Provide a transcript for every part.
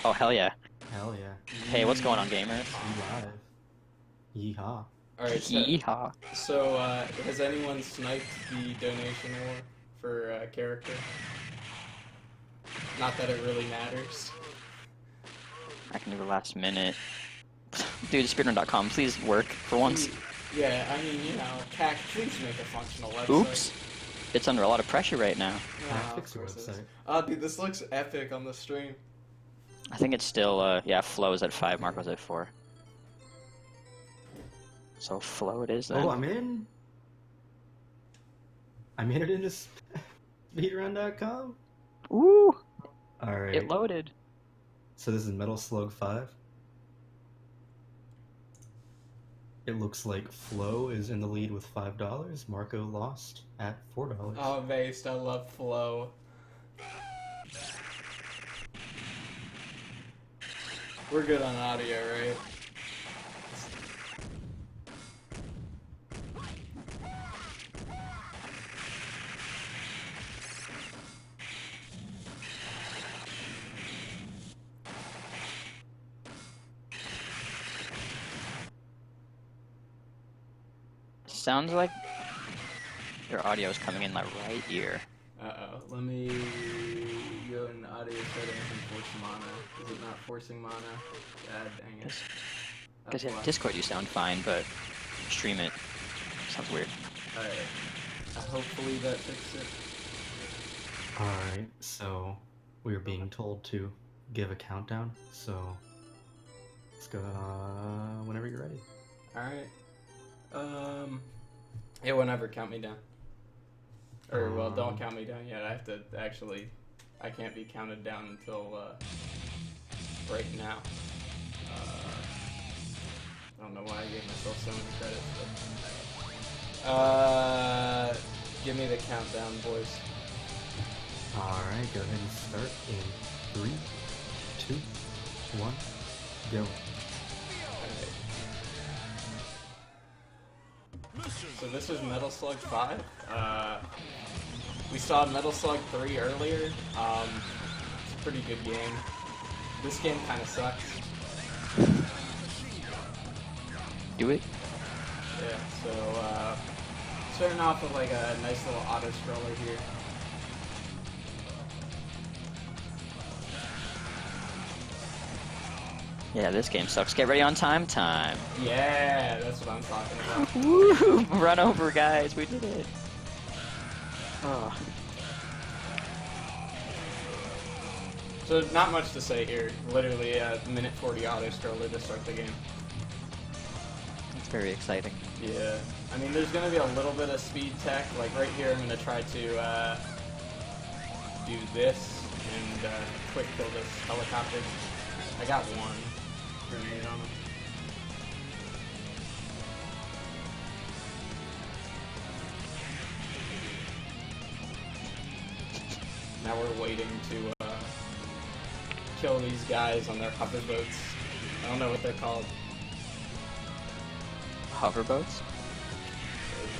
Oh, hell yeah. Hell yeah. Hey, what's going on, gamers? We live. Yeehaw. Alright, Yeehaw. so has anyone sniped the donation war for character? Not that it really matters. I can do the last minute. Dude, speedrun.com, please work for once. Yeah, I mean, you know, CAC, please make a functional website. Oops. It's under a lot of pressure right now. Yeah, Fix your website. Oh, dude, this looks epic on the stream. I think it's still, yeah, flow is at 5, Marco's at 4. So flow it is then. Oh, I'm in. I made it into speedrun.com. Ooh! Alright. It loaded. So this is Metal Slug 5. It looks like Flo is in the lead with $5. Marco lost at $4. Oh, based, I love flow. We're good on audio, right? Sounds like your audio is coming in like right here. Uh-oh, let me go in audio settings and force mana. Is it not forcing mana? God dang it. Because yeah, Discord you sound fine, but stream it sounds weird. Alright. Hopefully that fixes it. Alright, so we were being told to give a countdown, so let's go whenever you're ready. Alright. Yeah, whenever, count me down. Or, well, don't count me down yet. I have to actually, I can't be counted down until, right now. I don't know why I gave myself so many credits, but... give me the countdown, boys. Alright, go ahead and start in 3, 2, 1, go. So this is Metal Slug 5. We saw Metal Slug 3 earlier. It's a pretty good game. This game kind of sucks. Do it? Yeah, so starting off with like a nice little auto-scroller here. Yeah, this game sucks. Get ready on time. Yeah, that's what I'm talking about. Woo! Run over, guys. We did it. Oh. So not much to say here. Literally a minute 40 auto-scroller to start the game. It's very exciting. Yeah. I mean, there's going to be a little bit of speed tech. Like right here, I'm going to try to do this and quick kill this helicopter. I got one grenade on him. Now we're waiting to kill these guys on their hover boats. I don't know what they're called. Hoverboats?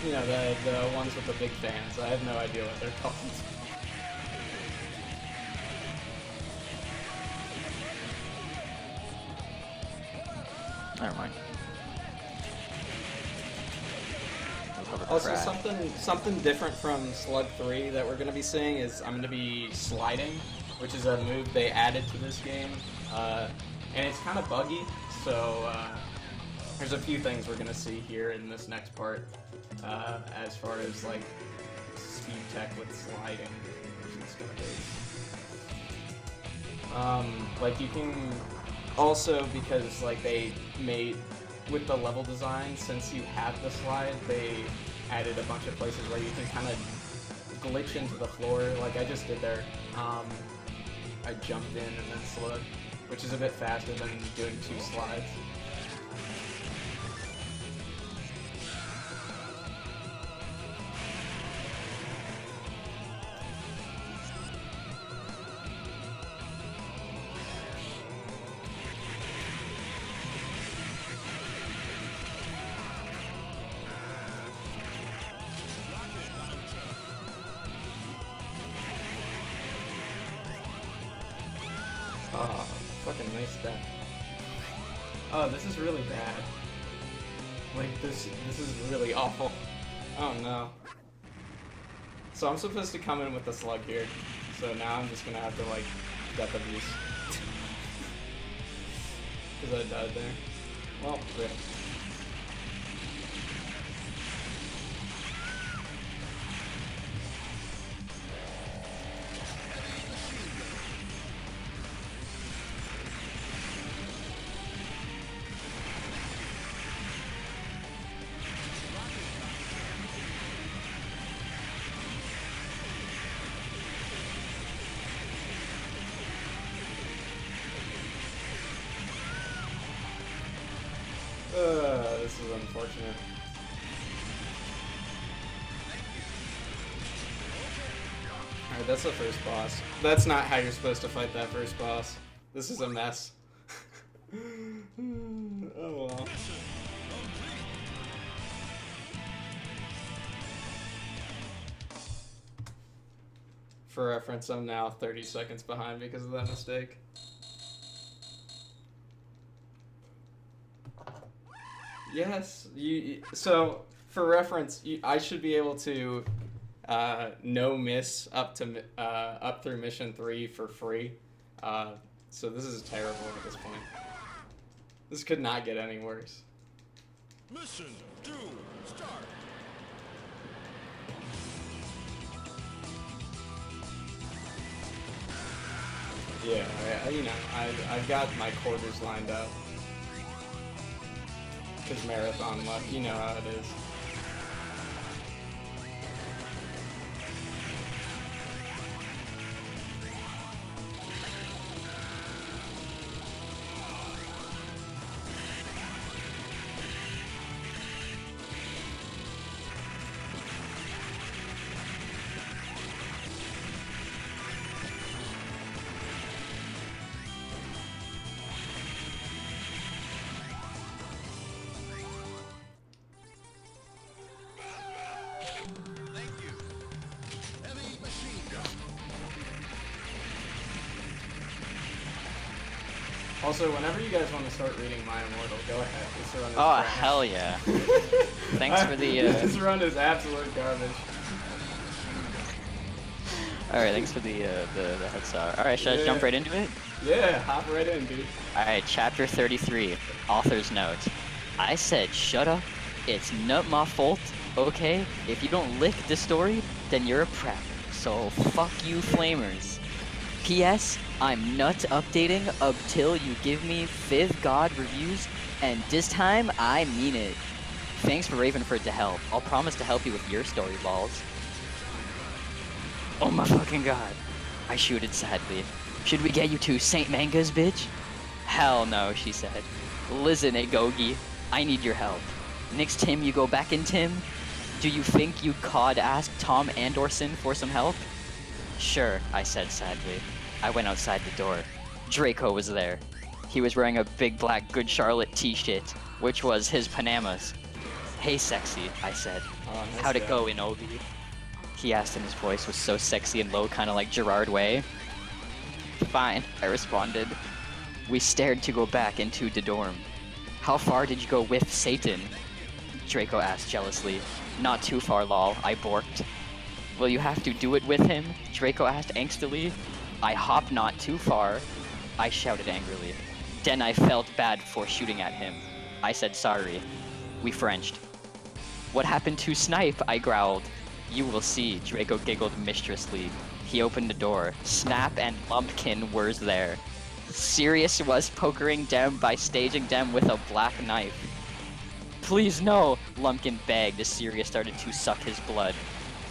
You know, the ones with the big fans. I have no idea what they're called. Never mind. Also, something different from Slug 3 that we're going to be seeing is I'm going to be sliding, which is a move they added to this game, and it's kind of buggy, so there's a few things we're going to see here in this next part, as far as like speed tech with sliding, which is going to be. Like you can also, because like they made with the level design, since you have the slide, they added a bunch of places where you can kind of glitch into the floor, like I just did there. I jumped in and then slid, which is a bit faster than doing 2 slides. Fucking nice death. Oh, this is really bad. Like, this is really awful. Oh no. So I'm supposed to come in with the slug here. So now I'm just gonna have to, like, death abuse. Because I died there. Well, rip. This is unfortunate. Alright, that's the first boss. That's not how you're supposed to fight that first boss. This is a mess. Oh well. For reference, I'm now 30 seconds behind because of that mistake. Yes, so for reference, I should be able to no miss up through mission 3 for free. So this is terrible at this point. This could not get any worse. Mission 2, start. Yeah, I've got my quarters lined up. Because marathon luck, you know how it is. Also, whenever you guys want to start reading My Immortal, go ahead. This run is Oh, trash. hell yeah. Thanks for the, This run is absolute garbage. Alright, thanks for the heads up. Alright, should I jump right into it? Yeah, hop right in, dude. Alright, chapter 33, author's note. I said shut up, it's not my fault, okay? If you don't lick the story, then you're a prat. So fuck you flamers. P.S. I'm not updating until you give me 5th God reviews, and this time I mean it. Thanks for Ravenford to help. I'll promise to help you with your story, balls. Oh my fucking god. I shooted sadly. Should we get you to St. Manga's, bitch? Hell no, she said. Listen, Agogi, I need your help. Next time you go back in, Tim, do you think you'd ask Tom Anderson for some help? Sure, I said sadly. I went outside the door. Draco was there. He was wearing a big black Good Charlotte t-shirt, which was his Panamas. Hey sexy, I said. How'd it go in Obi? He asked and his voice was so sexy and low, kinda like Gerard Way. Fine, I responded. We stared to go back into the dorm. How far did you go with Satan? Draco asked jealously. Not too far, lol, I borked. Will you have to do it with him? Draco asked angstily. I hop not too far, I shouted angrily. Then I felt bad for shooting at him. I said sorry. We Frenched. What happened to Snipe? I growled. You will see, Draco giggled mischievously. He opened the door. Snap and Lumpkin were there. Sirius was pokering them by staging them with a black knife. Please no, Lumpkin begged as Sirius started to suck his blood.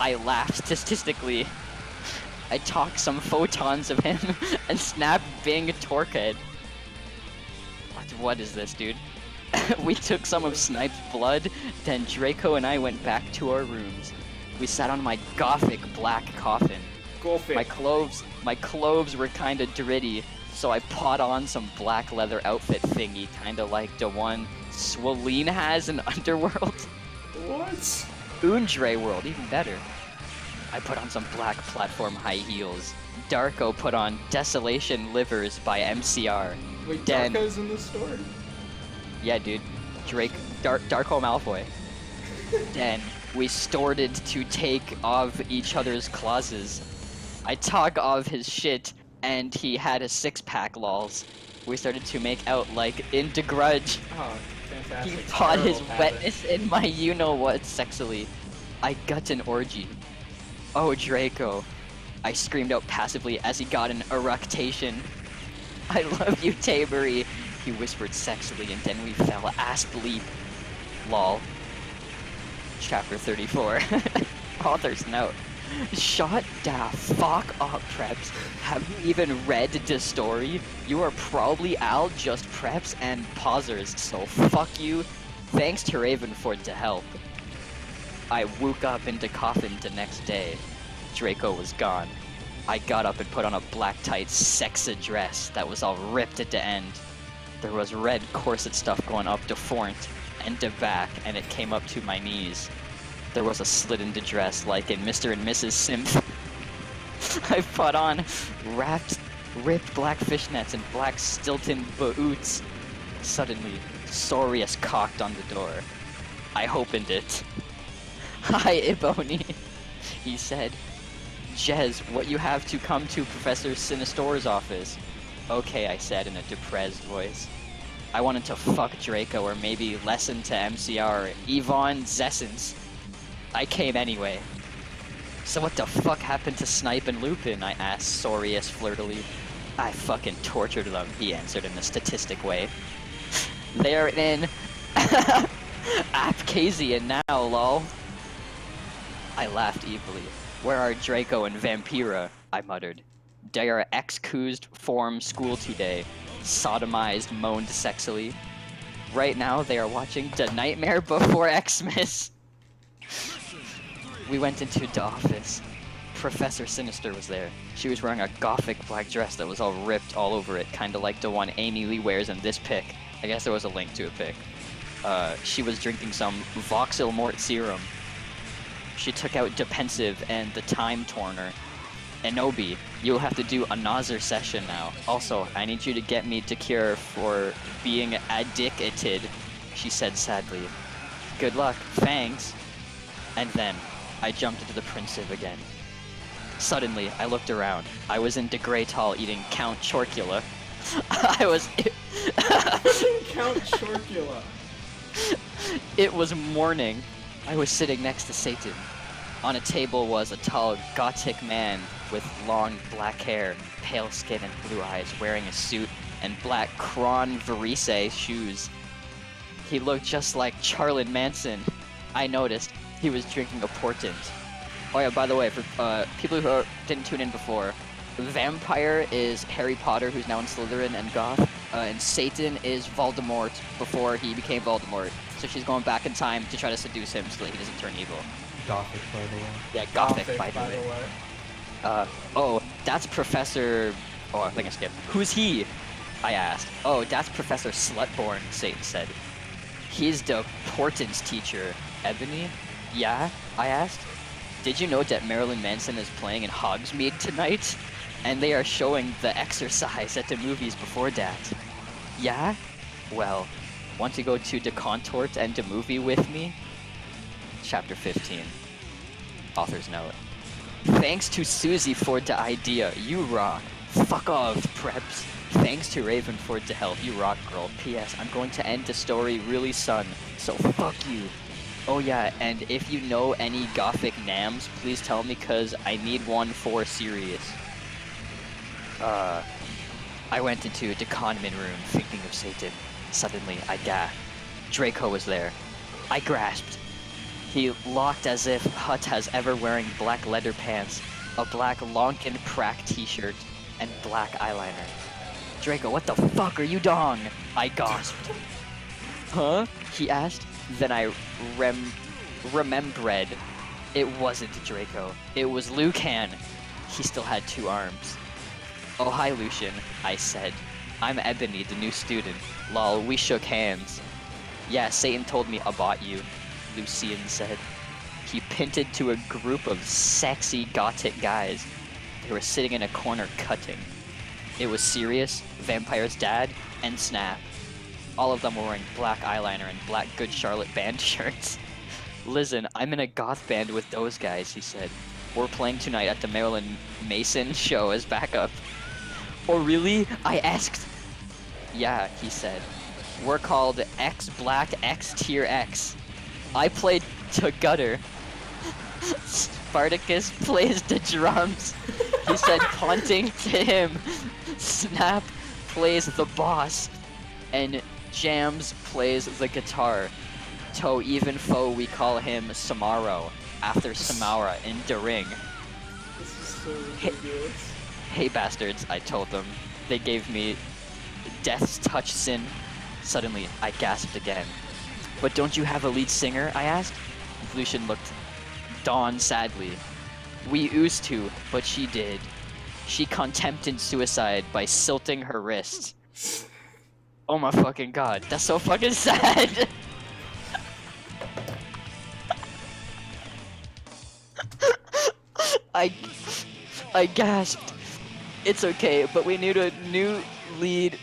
I laughed statistically. I talked some photons of him and snapped Bing Torqued. What is this, dude? We took some of Snipe's blood, then Draco and I went back to our rooms. We sat on my gothic black coffin. Gothic. My clothes were kinda dirty, so I put on some black leather outfit thingy, kinda like the one Swolene has in Underworld. What? Undre World, even better. I put on some black platform high heels. Darko put on Desolation Livers by MCR. Wait, Dan. Darko's in this story? Yeah, dude. Darko Malfoy. Then we started to take of each other's clauses. I took of his shit, and he had a six-pack, lols. We started to make out like in The Grudge. Oh, fantastic. He bought his Terrible habit. wetness in my you-know-what sexily. I got an orgy. Oh, Draco. I screamed out passively as he got an eructation. I love you, Tabery. He whispered sexily, and then we fell ass-bleep. Lol. Chapter 34. Author's note. Shut the fuck up, Preps. Have you even read the story? You are probably all just Preps and pausers, so fuck you. Thanks to Ravenford to help. I woke up in the coffin the next day. Draco was gone. I got up and put on a black tight sexa dress that was all ripped at the end. There was red corset stuff going up the front and the back, and it came up to my knees. There was a slit in the dress, like in Mr. and Mrs. Simp. I put on ripped black fishnets and black Stilton boots. Suddenly, Sorius cocked on the door. I opened it. Hi, Iboni, he said. Jez, what you have to come to Professor Sinistor's office? Okay, I said in a depressed voice. I wanted to fuck Draco or maybe listen to MCR Yvonne Zessens. I came anyway. So what the fuck happened to Snipe and Lupin? I asked Sorius flirtily. I fucking tortured them, he answered in a statistic way. They're in Apkazian now, lol. I laughed evilly. Where are Draco and Vampira? I muttered. They are excused from school today. Sodomized, moaned sexily. Right now they are watching The Nightmare Before Xmas. We went into the office. Professor Sinister was there. She was wearing a gothic black dress that was all ripped all over it, kinda like the one Amy Lee wears in this pic. I guess there was a link to a pic. She was drinking some Voxel Mort serum. She took out Depensive and the Time Torner. Enobi, you'll have to do another session now. Also, I need you to get me to cure for being addicted, she said sadly. Good luck, thanks. And then, I jumped into the Princev again. Suddenly, I looked around. I was in the Great Hall eating Count Chorkula. I was... Count Chorkula. It was morning. I was sitting next to Satan. On a table was a tall, gothic man with long black hair, pale skin and blue eyes, wearing a suit and black Cron Verise shoes. He looked just like Charlton Manson. I noticed he was drinking a portent. Oh yeah, by the way, for people who didn't tune in before, Vampire is Harry Potter, who's now in Slytherin and Goth, and Satan is Voldemort before he became Voldemort. So she's going back in time to try to seduce him so that he doesn't turn evil. Gothic, by the way. Yeah, Gothic by the way. Oh, that's Professor... Oh, I think I skipped. Who's he? I asked. Oh, that's Professor Slutborn, Satan said. He's the portents teacher. Ebony? Yeah? I asked. Did you know that Marilyn Manson is playing in Hogsmeade tonight? And they are showing The Exorcise at the movies before that. Yeah? Well, want to go to the Contort and the movie with me? Chapter 15. Author's note. Thanks to Susie for the idea. You rock. Fuck off, Preps. Thanks to Raven for the help. You rock, girl. P.S. I'm going to end the story really soon, so fuck you. Oh yeah, and if you know any gothic nams, please tell me, cause I need one for serious. I went into the conman room thinking of Satan. Suddenly, I gasped. Draco was there. I grasped. He looked as if Hut has ever wearing black leather pants, a black Lonkin Prack t-shirt, and black eyeliner. Draco, what the fuck are you doing? I gasped. Huh? He asked. Then I remembered. It wasn't Draco. It was Lucan. He still had 2 arms. Oh, hi, Lucian, I said. I'm Ebony, the new student. Lol, we shook hands. Yeah, Satan told me about you, Lucian said. He pinted to a group of sexy gothic guys. They were sitting in a corner cutting. It was Sirius, Vampire's dad, and Snap. All of them were wearing black eyeliner and black Good Charlotte band shirts. Listen, I'm in a goth band with those guys, he said. We're playing tonight at the Marilyn Mason show as backup. Oh really? I asked. Yeah, he said. We're called X Black X Tier X. I played to gutter. Spartacus plays the drums. He said, pointing to him. Snap plays the boss. And Jams plays the guitar. To even foe, we call him Samaro, after Samara in the ring. This is so ridiculous. Hey bastards, I told them. They gave me Death's Touch Sin. Suddenly, I gasped again. But don't you have a lead singer, I asked? Lucian looked Dawn sadly. We used to, but she did. She contempted suicide by silting her wrist. Oh my fucking god, that's so fucking sad! I gasped. It's okay, but we need a new lead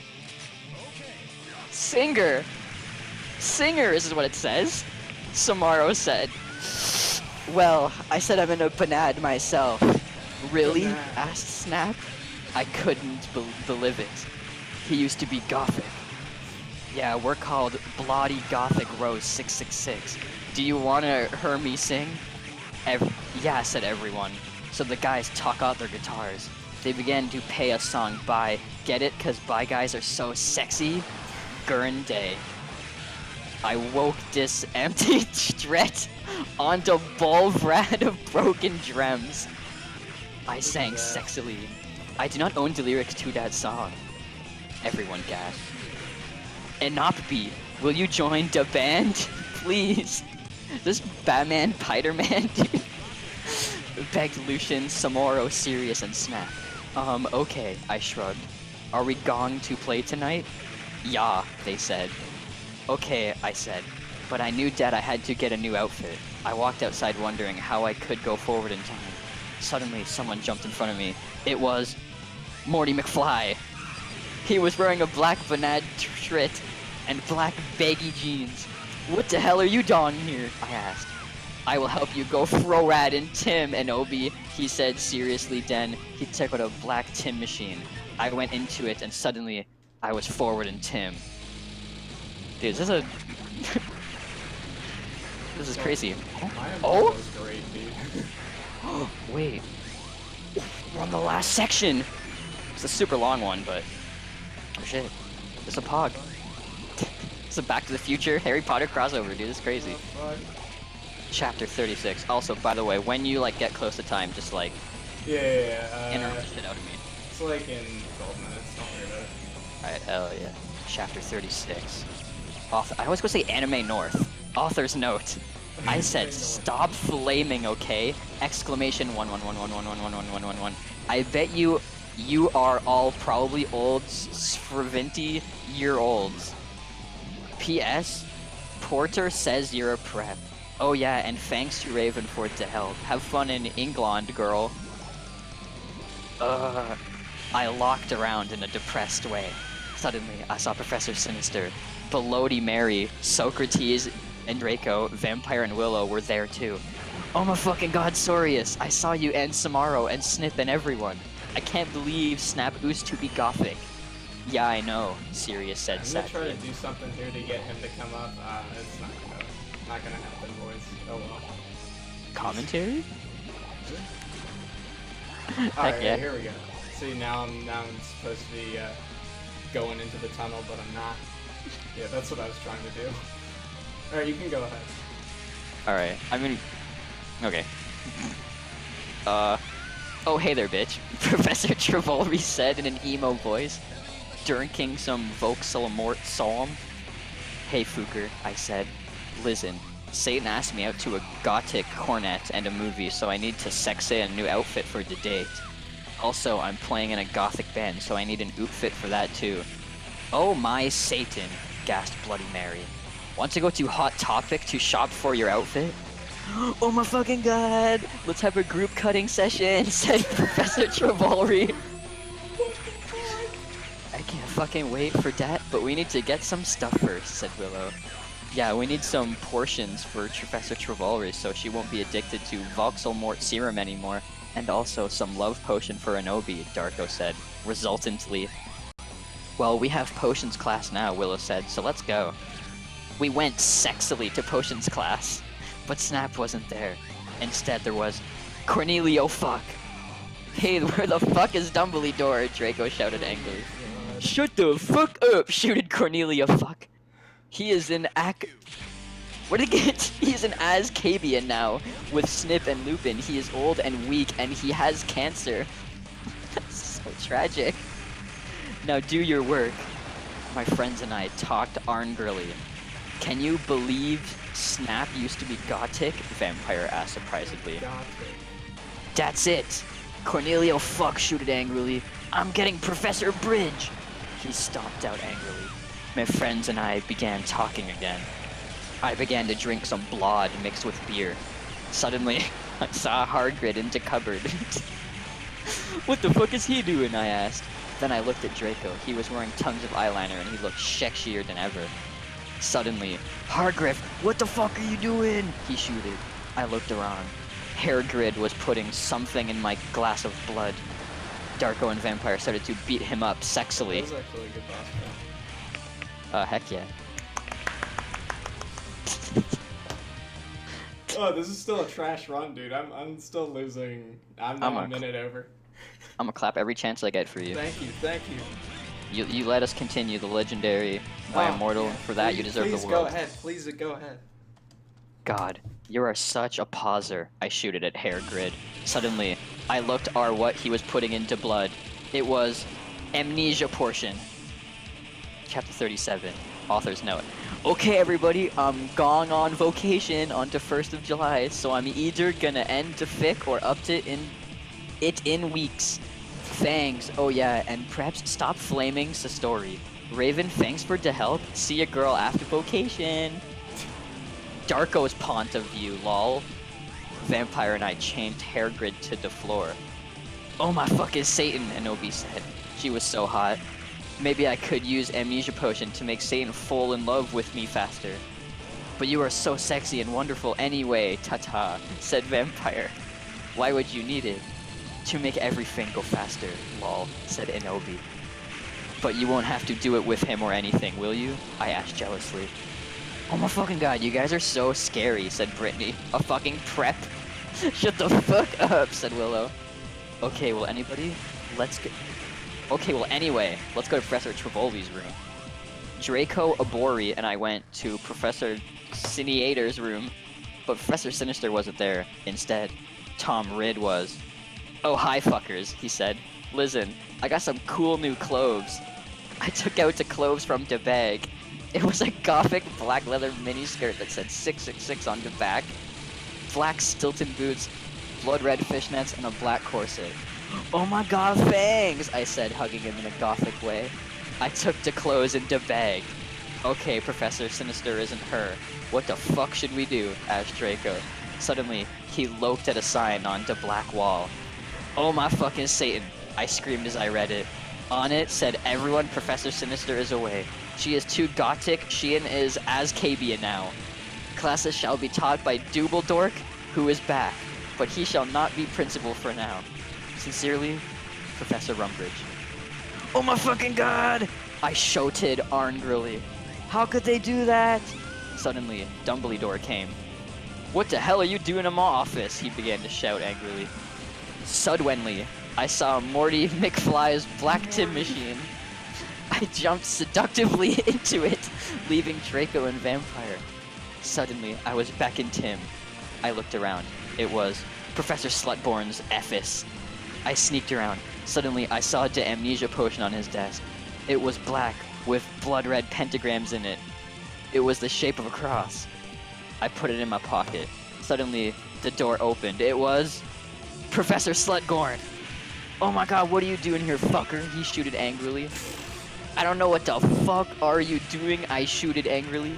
singer. Singers is what it says. Samaro said. Well, I said I'm in a banad myself. Really? Asked Snap. I couldn't believe it. He used to be gothic. Yeah, we're called Bloody Gothic Rose 666. Do you wanna hear me sing? Yeah, said everyone. So the guys took out their guitars. They began to pay a song by. Get it? Cause by guys are so sexy. Gurn Day. I woke this empty stretch onto Bolvrad of broken dreams. I sang sexily. I do not own the lyrics to that song. Everyone gasped. Enopbe, will you join the band? Please. This Batman Piderman dude begged Lucian, Samoro, Sirius, and Snap. Okay, I shrugged. Are we going to play tonight? Yeah, they said. Okay, I said, but I knew that I had to get a new outfit. I walked outside wondering how I could go forward in time. Suddenly, someone jumped in front of me. It was Morty McFly. He was wearing a black banad shirt and black baggy jeans. What the hell are you doing here? I asked. I will help you go Frorad and Tim and Obi, he said seriously. Then he took out a black Tim machine. I went into it and suddenly I was forward in Tim. Dude, this is a... this is crazy. Oh? Was great, dude. Oh, wait. We're on the last section! It's a super long one, but... oh shit. It's a pog. It's a Back to the Future Harry Potter crossover, dude. It's crazy. Chapter 36. Also, by the way, when you, like, get close to time, just, like... interrupt the shit out of me. It's like in 12 minutes, don't worry about it. Alright, hell yeah. Chapter 36. I always go say Anime North. Author's note. I said, stop flaming, okay? Exclamation 11111111111. I bet you are all probably old Scrivinty-year-olds. P.S. Porter says you're a prep. Oh yeah, and thanks to Raven for the help. Have fun in England, girl. I locked around in a depressed way. Suddenly, I saw Professor Sinister. Belody Mary, Socrates, and Draco, Vampire, and Willow were there too. Oh my fucking god, Sorius! I saw you and Samaro and Snip and everyone. I can't believe Snap used to be gothic. Yeah, I know, Sirius said sadly. I'm gonna try to do something here to get him to come up. It's not gonna happen, boys. Oh well. Commentary? Alright, yeah. here we go. See, now I'm supposed to be going into the tunnel, but I'm not. Yeah, that's what I was trying to do. Alright, you can go ahead. Alright, I mean... okay. Oh hey there, bitch. Professor Travolry said in an emo voice, drinking some Vauxhall Psalm. Hey Fuker, I said. Listen, Satan asked me out to a gothic cornet and a movie, so I need to sexy a new outfit for the date. Also, I'm playing in a gothic band, so I need an outfit for that too. Oh my Satan, gasped Bloody Mary. Want to go to Hot Topic to shop for your outfit? Oh my fucking god! Let's have a group cutting session, said Professor Travolry. I can't fucking wait for that, but we need to get some stuff first, said Willow. Yeah, we need some portions for Professor Trivalry so she won't be addicted to Voxel Mort serum anymore, and also some love potion for Anobi, Darko said, resultantly. Well, we have potions class now, Willow said, so let's go. We went sexily to potions class, but Snap wasn't there. Instead, there was Cornelio fuck. Hey, where the fuck is Dumbledore? Draco shouted angrily. Shut the fuck up, shouted Cornelia fuck. He is an Where'd it get? He's an Azkabian now. With Snip and Lupin, he is old and weak, and he has cancer. That's so tragic. Now do your work. My friends and I talked angrily. Can you believe Snap used to be gothic? Vampire asked surprisedly. That's it. Cornelio fuck shooted angrily. I'm getting Professor Bridge. He stomped out angrily. My friends and I began talking again. I began to drink some blood mixed with beer. Suddenly, I saw Hardgrid in the cupboard. What the fuck is he doing? I asked. Then I looked at Draco. He was wearing tons of eyeliner and he looked sexier than ever. Suddenly, Hardgrid, what the fuck are you doing? He shooted. I looked around. Hardgrid was putting something in my glass of blood. Darko and Vampire started to beat him up sexily. That was actually a good boss fight. Heck yeah. Oh, this is still a trash run, dude. I'm still losing. I'm now a minute over. I'm gonna clap every chance I get for you. Thank you. You let us continue the legendary My Immortal. Yeah. For that, you deserve the world. Please go ahead. Please go ahead. God, you are such a poser. I shooted at Hardgrid. Suddenly, I looked at what he was putting into blood. It was amnesia portion. Chapter 37. Author's note. Okay, everybody, I'm going on vacation on the 1st of July, so I'm either gonna end the fic or up to in weeks. Thanks. Oh yeah, and perhaps stop flaming the story. Raven, thanks for the help. See ya, girl, after vacation. Darko's point of view, lol. Vampire and I chained Hardgrid to the floor. Oh my fuck is Satan, Anobi said. She was so hot. Maybe I could use amnesia potion to make Satan fall in love with me faster. But you are so sexy and wonderful anyway, ta-ta, said Vampire. Why would you need it? To make everything go faster, lol, said Anobi. But you won't have to do it with him or anything, will you? I asked jealously. Oh my fucking god, you guys are so scary, said Brittany. A fucking prep? Shut the fuck up, said Willow. Okay, well anybody? Okay, well anyway, let's go to Professor Trivoli's room. Draco, Abori, and I went to Professor Siniator's room, but Professor Sinister wasn't there. Instead, Tom Ridd was. Oh, hi fuckers, he said. Listen, I got some cool new clothes. I took out the clothes from the bag. It was a gothic black leather miniskirt that said 666 on the back, black Stilton boots, blood red fishnets, and a black corset. Oh my god, thanks! I said, hugging him in a gothic way. I took the clothes in the bag. Okay, Professor Sinister isn't her. What the fuck should we do? Asked Draco. Suddenly, he looked at a sign on the black wall. Oh my fucking Satan! I screamed as I read it. On it said, everyone, Professor Sinister is away. She is too gothic, Sheehan is Azkabian now. Classes shall be taught by Dumbledore, who is back, but he shall not be principal for now. Sincerely, Professor Rumbridge. Oh my fucking god! I shouted angrily. How could they do that? Suddenly, Dumbledore came. What the hell are you doing in my office? He began to shout angrily. Suddenly, I saw Morty McFly's black Tim machine. I jumped seductively into it, leaving Draco and Vampire. Suddenly, I was back in Tim. I looked around. It was Professor Slutborn's Ephes. I sneaked around. Suddenly, I saw the amnesia potion on his desk. It was black, with blood red pentagrams in it. It was the shape of a cross. I put it in my pocket. Suddenly, the door opened. It was Professor Slutgorn. Oh my god, what are you doing here, fucker? He shooted angrily. I don't know what the fuck are you doing, I shooted angrily.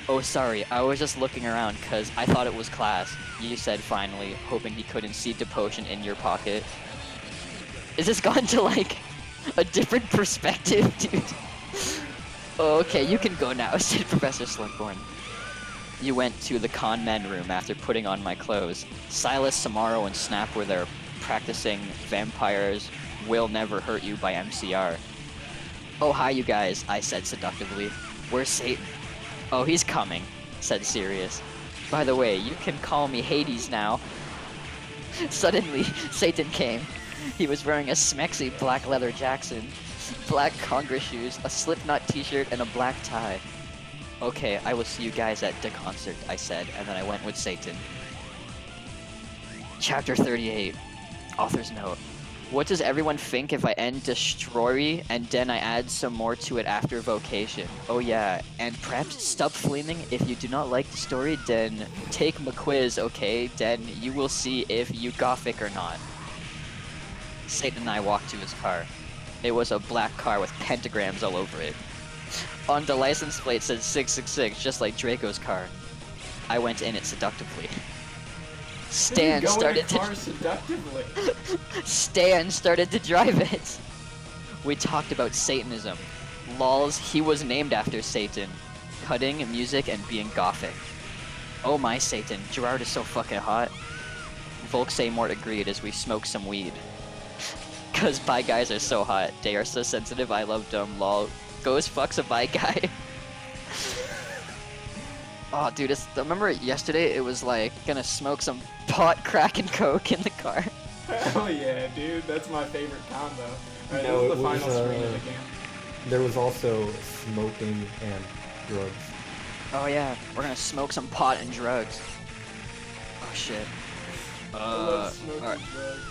Oh, sorry, I was just looking around because I thought it was class, you said finally, hoping he couldn't see the potion in your pocket. Is this gone to, like, A different perspective, dude. Okay, you can go now, said Professor Slugborn. You went to the con men room after putting on my clothes. Silas, Samaro, and Snap were there practicing Vampires Will Never Hurt You by MCR. Oh, hi, you guys, I said seductively. Where's Satan? Oh, he's coming, said Sirius. By the way, you can call me Hades now. Suddenly, Satan came. He was wearing a smexy black leather Jackson, black Congress shoes, a Slipknot t-shirt, and a black tie. Okay, I will see you guys at the concert, I said, and then I went with Satan. Chapter 38. Author's note. What does everyone think if I end Destroy and then I add some more to it after Vocation? Oh yeah, and perhaps stop flaming. If you do not like the story, then take my quiz, okay? Then you will see if you gothic or not. Satan and I walked to his car. It was a black car with pentagrams all over it. On the license plate said 666, just like Draco's car. I went in it seductively. Stan started to drive it. We talked about Satanism. Lols, he was named after Satan. Cutting, music, and being gothic. Oh my Satan, Gerard is so fucking hot. Volk Seymour agreed as we smoked some weed. Cause bi guys are so hot. They are so sensitive, I love them, lol. Ghost fucks a bi guy. Oh, dude, remember yesterday it was like gonna smoke some pot, crack, and coke in the car. Hell yeah, dude, that's my favorite combo. Alright, No, this is the it was, final screen of the game. There was also smoking and drugs. Oh yeah, we're gonna smoke some pot and drugs. Oh shit. I love smoking alright. drugs.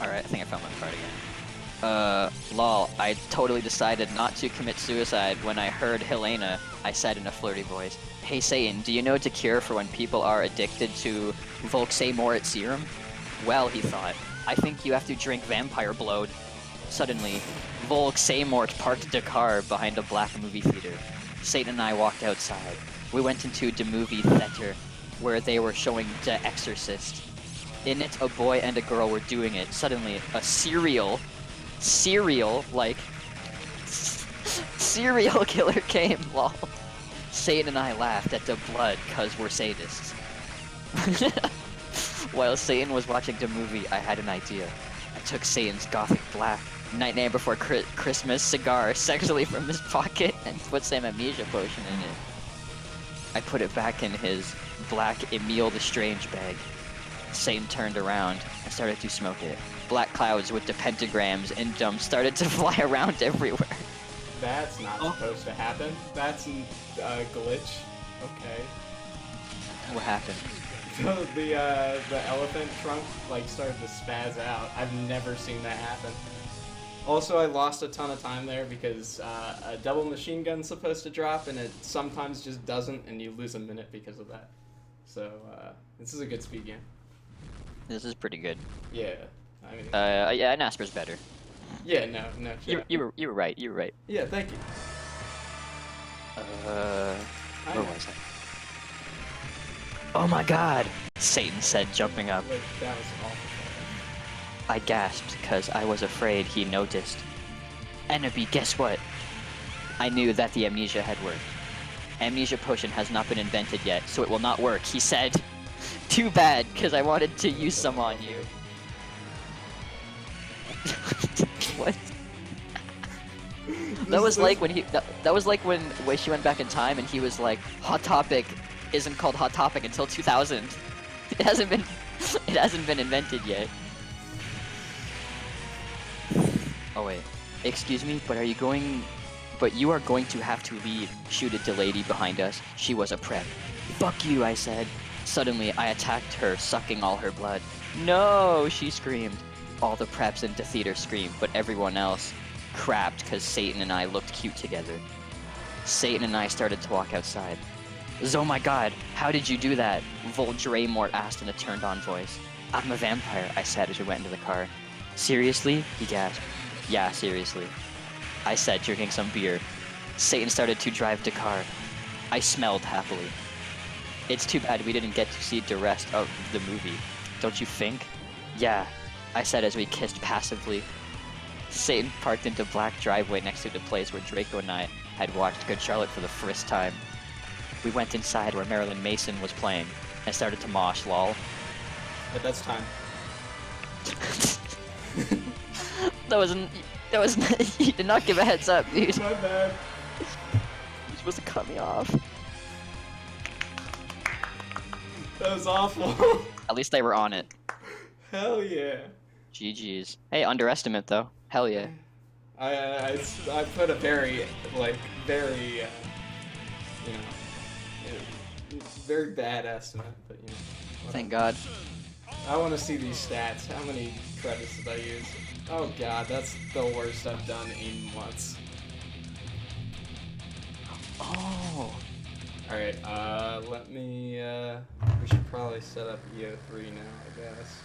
Alright, I think I found my card again. Lol, I totally decided not to commit suicide when I heard Helena, I said in a flirty voice. Hey Satan, do you know the cure for when people are addicted to Volk Seymour serum? Well, he thought, I think you have to drink vampire blood. Suddenly, Volk Seymour parked the car behind a black movie theater. Satan and I walked outside. We went into the movie theater, where they were showing The Exorcist. In it, a boy and a girl were doing it. Suddenly, a serial killer came, lol. Satan and I laughed at the blood, cause we're sadists. While Satan was watching the movie, I had an idea. I took Satan's gothic black Nightmare Before Christmas cigar sexually from his pocket and put some amnesia potion in it. I put it back in his black Emile the Strange bag. Satan turned around and started to smoke it. Black clouds with the pentagrams in them started to fly around everywhere. That's not supposed to happen. That's a glitch. Okay. What happened? The elephant trunk like started to spaz out. I've never seen that happen. Also, I lost a ton of time there because a double machine gun's supposed to drop and it sometimes just doesn't, and you lose a minute because of that. So this is a good speed game. This is pretty good. Yeah. I mean. Yeah, Nasper's better. Yeah. No. You were right. You were right. Yeah. Thank you. Where was I? Oh my god! Satan said, jumping up. Wait, that was awful. I gasped, cause I was afraid he noticed. Enemy, guess what? I knew that the amnesia had worked. Amnesia potion has not been invented yet, so it will not work, he said. Too bad, cause I wanted to use some on you. What? That was like when that was like when she went back in time and he was like, Hot Topic isn't called Hot Topic until 2000. It hasn't been invented yet. Oh wait, excuse me, but you are going to have to leave, shooted the lady behind us. She was a prep. Fuck you, I said. Suddenly, I attacked her, sucking all her blood. No, she screamed. All the preps in the theater screamed, but everyone else crapped because Satan and I looked cute together. Satan and I started to walk outside. Oh my god, how did you do that? Voldemort asked in a turned-on voice. I'm a vampire, I said as we went into the car. Seriously? He gasped. Yeah, seriously. I said, drinking some beer. Satan started to drive the car. I smelled happily. It's too bad we didn't get to see the rest of the movie. Don't you think? Yeah, I said as we kissed passively. Satan parked into black driveway next to the place where Draco and I had watched Good Charlotte for the first time. We went inside where Marilyn Mason was playing and started to mosh, lol. But that's time. That wasn't. You did not give a heads up, dude. My bad. You're supposed to cut me off. That was awful. At least they were on it. Hell yeah. GG's. Hey, underestimate though. Hell yeah. I put a very, like, very, very bad estimate, but, you know. Whatever. Thank God. I want to see these stats. How many credits did I use? Oh god, that's the worst I've done in months. Oh. Alright, let me, we should probably set up EO3 now, I guess.